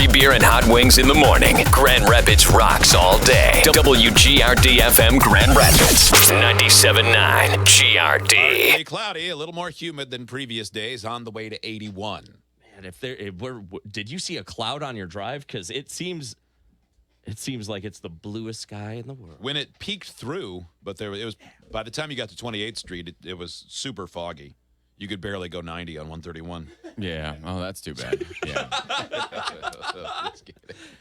Free beer and hot wings in the morning. Grand Rapids rocks all day. WGRD-FM Grand Rapids. 97.9 GRD. Partly cloudy, a little more humid than previous days, on the way to 81. Man, did you see a cloud on your drive? Because it seems like it's the bluest sky in the world. When it peeked through, but it was by the time you got to 28th Street, it was super foggy. You could barely go 90 on 131. Yeah. Oh, that's too bad. Yeah.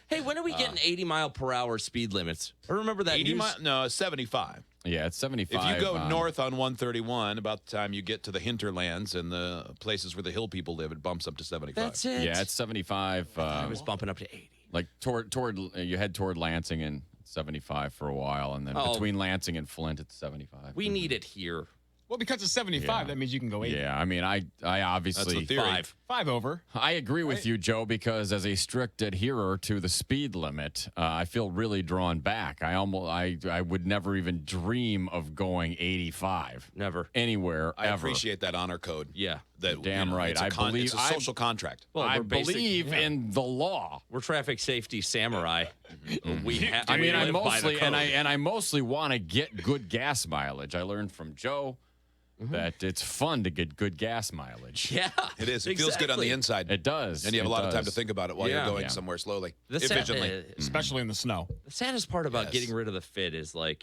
Hey, when are we getting 80 mile per hour speed limits? I remember that 80 news. No, 75. Yeah, it's 75. If you go north on 131, about the time you get to the hinterlands and the places where the hill people live, it bumps up to 75. That's it. Yeah, it's 75. I was bumping up to 80. Like toward you head toward Lansing and 75 for a while, and then between Lansing and Flint, it's 75. We need it here. Well, because it's 75, that means you can go 80. Yeah, I mean, I obviously That's the theory. Five over. I agree with you, Joe, because as a strict adherer to the speed limit, I feel really drawn back. I would never even dream of going 85. Never. Anywhere, I ever. appreciate that honor code. Yeah. That, Damn right. It's it's a social contract. Well, I we're believe in the law. We're traffic safety samurai. I mostly want to get good gas mileage. I learned from Joe that it's fun to get good gas mileage. Yeah. It is. It feels good on the inside. It does. And you have a lot of time to think about it while you're going Yeah. somewhere slowly, The efficiently. Especially in the snow. The saddest part about Yes. getting rid of the fit is I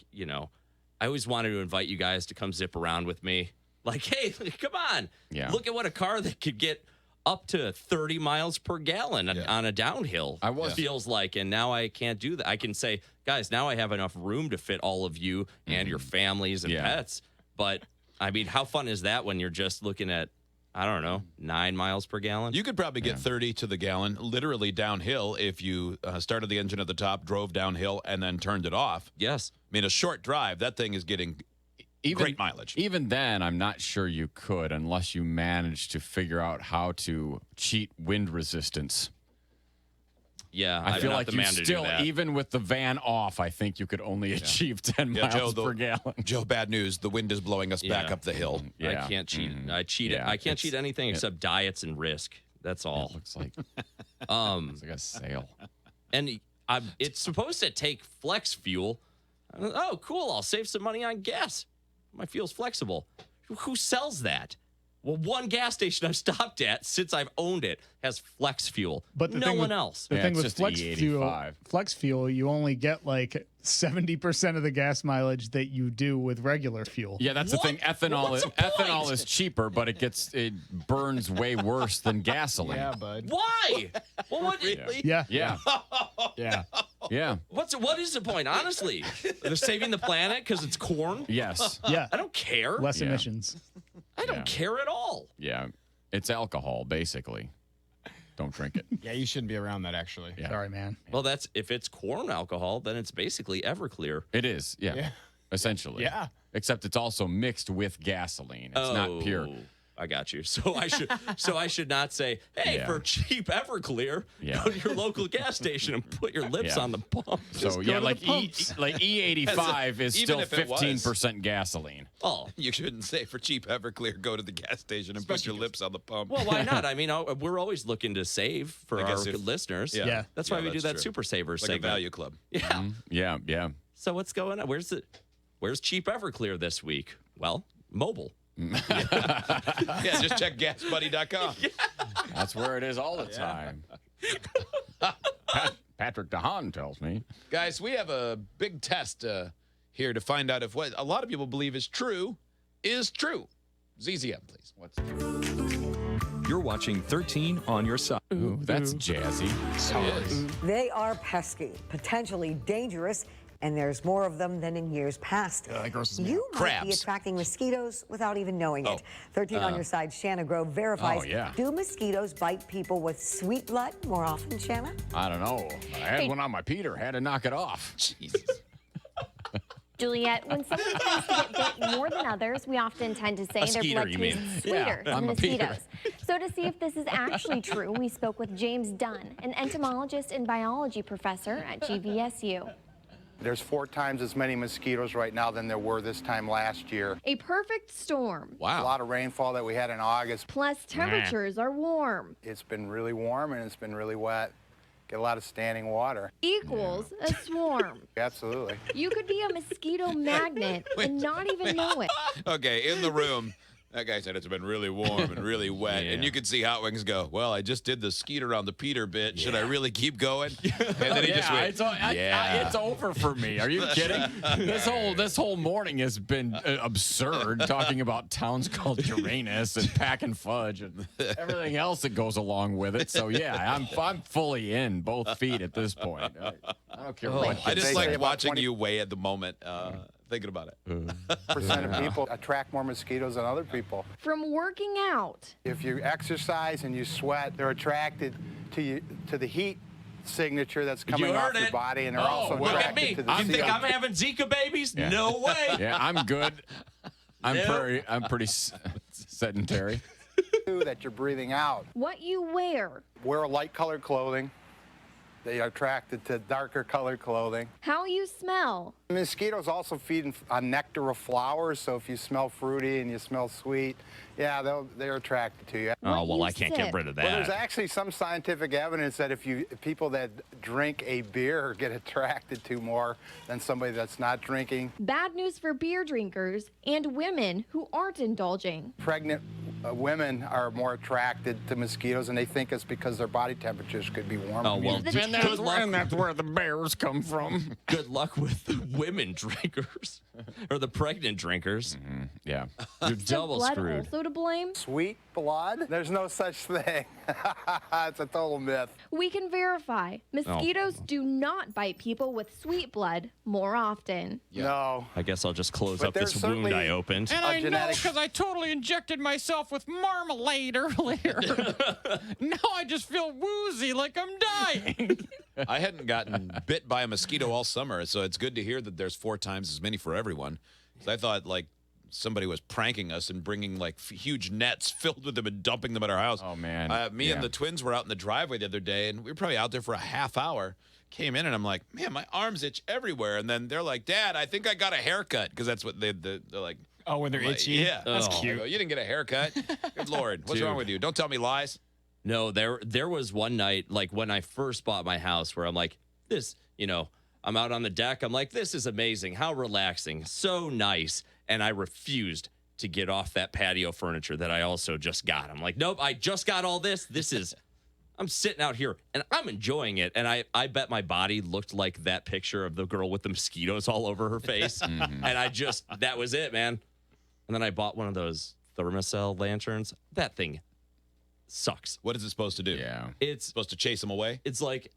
always wanted to invite you guys to come zip around with me. Like, hey, come on. Yeah. Look at what a car that could get up to 30 miles per gallon on a downhill feels like. And now I can't do that. I can say, guys, now I have enough room to fit all of you and your families and pets. But, I mean, how fun is that when you're just looking at, I don't know, 9 miles per gallon? You could probably get 30 to the gallon, literally downhill, if you started the engine at the top, drove downhill, and then turned it off. Yes. I mean, a short drive, that thing is getting great mileage. Even then, I'm not sure you could unless you managed to figure out how to cheat wind resistance. Yeah, I feel not like the you man to do still, that. even with the van off, I think you could only achieve 10 miles per gallon. Joe, bad news. The wind is blowing us back up the hill. Yeah. I can't cheat. I cheat it. I can't cheat anything except diets and risk. That's all. It looks like it's like a sail. And it's supposed to take flex fuel. Oh, cool. I'll save some money on gas. My fuel's flexible. Who sells that? Well, one gas station I've stopped at since I've owned it has flex fuel. But no one else. The thing it's with just flex E85. fuel, you only get like 70% of the gas mileage that you do with regular fuel. Yeah, that's the thing. Ethanol is cheaper, but it burns way worse than gasoline. Yeah, bud. Why? Well, what? Really? Yeah. Yeah. Yeah. Yeah. What is the point? Honestly, they're saving the planet because it's corn. Yes. Yeah. I don't care. Less emissions. I don't care at all. Yeah. It's alcohol, basically. Don't drink it. Yeah, you shouldn't be around that, actually. Yeah. Sorry, man. Well, if it's corn alcohol, then it's basically Everclear. It is. Yeah. Essentially. Yeah. Except it's also mixed with gasoline. It's not pure. I got you. So I should not say, hey, for cheap Everclear, go to your local gas station and put your lips on the pump. So like E85 is still if it was. 15% gasoline. Oh, You shouldn't say for cheap Everclear, go to the gas station and put your lips on the pump. well, why not? I mean, we're always looking to save for our guess listeners. Yeah. That's why we do that's that true. Super Savers Like a segment. value club. Yeah. Yeah. Yeah. So what's going on? Where's cheap Everclear this week? Well, mobile. Yeah, just check gasbuddy.com. That's where it is all the time. Patrick DeHaan tells me. Guys, we have a big test here to find out if what a lot of people believe is true. ZZM, please. You're watching 13 on your side. Ooh, that's jazzy. They are pesky, potentially dangerous, and there's more of them than in years past. That grosses me out. You might be Crabs. attracting mosquitoes without even knowing it. 13 on your side, Shanna Grove verifies. Do mosquitoes bite people with sweet blood more often, Shanna? I don't know. I had one on my Peter. Had to knock it off. Jesus. Juliet, when someone tends to get bit more than others, we often tend to say their skeeter, blood you tastes mean? sweeter I'm than a Peter. mosquitoes. So to see if this is actually true, we spoke with James Dunn, an entomologist and biology professor at GVSU. There's 4 times as many mosquitoes right now than there were this time last year. A perfect storm. A lot of rainfall that we had in August. Plus temperatures are warm. It's been really warm and it's been really wet. get a lot of standing water. Equals a swarm. Absolutely. You could be a mosquito magnet and not even know it. Okay, in the room, that guy said it's been really warm and really wet. And you could see Hot Wings go, well, I just did the skeet around the Peter bit. Should I really keep going? And then he just went, it's over for me. Are you kidding? This whole morning has been absurd, talking about towns called Uranus and packing fudge and everything else that goes along with it. So yeah, I'm fully in both feet at this point. I don't care what. I just like watching you weigh at the moment. Thinking about it. Percent of people attract more mosquitoes than other people. From working out. If you exercise and you sweat, they're attracted to the heat signature that's coming off your body, and they're also look attracted at me. to the You think I'm having Zika babies? Yeah. No way. Yeah, I'm good. I'm pretty sedentary. that you're breathing out. What you wear. Wear light-colored clothing. They are attracted to darker colored clothing. How you smell. Mosquitoes also feed on nectar of flowers, so if you smell fruity and you smell sweet, yeah, they're attracted to you. Oh, well, I can't get rid of that. Well, there's actually some scientific evidence that if people that drink a beer get attracted to more than somebody that's not drinking. Bad news for beer drinkers and women who aren't indulging. Pregnant women are more attracted to mosquitoes, and they think it's because their body temperatures could be warmer. Oh, well, and that's where the bears come from. Good luck with the women drinkers or the pregnant drinkers. Yeah. You're double blood screwed. Also to blame? Sweet blood? There's no such thing. It's a total myth. We can verify. Mosquitoes do not bite people with sweet blood more often. No. I guess I'll just close But up this there's wound certainly I opened. And I know genetic- because I totally injected myself with marmalade earlier. Now I just feel woozy like I'm dying. I hadn't gotten bit by a mosquito all summer, so it's good to hear that there's 4 times as many for everyone. 'Cause I thought, like, somebody was pranking us and bringing, like, huge nets filled with them and dumping them at our house. Oh, man. Me and the twins were out in the driveway the other day, and we were probably out there for a half hour. Came in, and I'm like, man, my arms itch everywhere. And then they're like, Dad, I think I got a haircut, because that's what they're like. Oh, when they're like, itchy? Yeah. That's I cute. go, you didn't get a haircut? Good Lord. What's wrong with you? Don't tell me lies. No, there was one night, like when I first bought my house, where I'm like, I'm out on the deck. I'm like, this is amazing. How relaxing. So nice. And I refused to get off that patio furniture that I also just got. I'm like, nope, I just got all this. I'm sitting out here and I'm enjoying it. And I bet my body looked like that picture of the girl with the mosquitoes all over her face. And that was it, man. And then I bought one of those thermocell lanterns. That thing sucks. What is it supposed to do? Yeah. It's supposed to chase them away? It's like,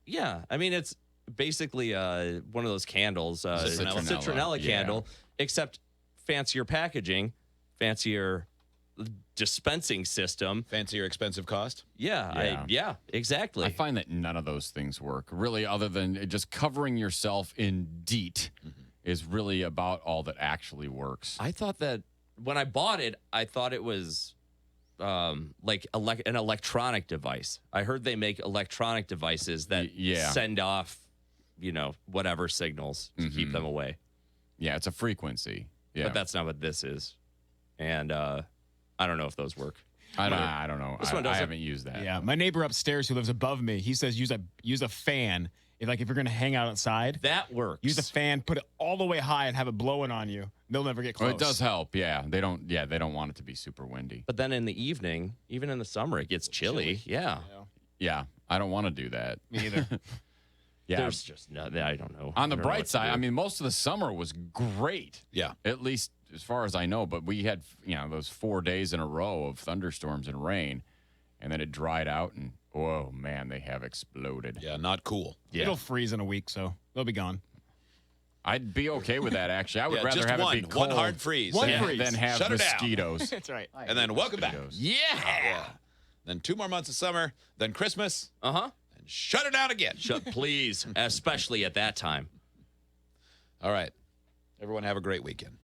yeah. I mean, it's basically one of those candles, citronella candle, except fancier packaging, fancier dispensing system. Fancier expensive cost? Yeah, exactly. I find that none of those things work, really, other than just covering yourself in DEET is really about all that actually works. I thought that when I bought it, I thought it was like an electronic device. I heard they make electronic devices that send off, whatever signals to keep them away. Yeah, it's a frequency. Yeah. But that's not what this is. And I don't know if those work. I don't know. I haven't used that. Yeah, my neighbor upstairs who lives above me, he says use a fan. If you're going to hang out outside, that works. Use a fan, put it all the way high, and have it blowing on you. They'll never get close. Well, it does help. Yeah, they don't want it to be super windy. But then in the evening, even in the summer, it gets chilly. Yeah. I don't want to do that. Me either. Yeah, there's just no. I don't know. On the bright side, I mean, most of the summer was great. Yeah, at least as far as I know. But we had those 4 days in a row of thunderstorms and rain, and then it dried out, and oh man, they have exploded. Yeah, not cool. Yeah. It'll freeze in a week, so they'll be gone. I'd be okay with that, actually. I would rather have it be cold. One hard freeze. Than have Shut mosquitoes. That's right. And then welcome back. Yeah. Then 2 more months of summer, then Christmas. Uh-huh. And shut it down again. Please, especially at that time. All right. Everyone have a great weekend.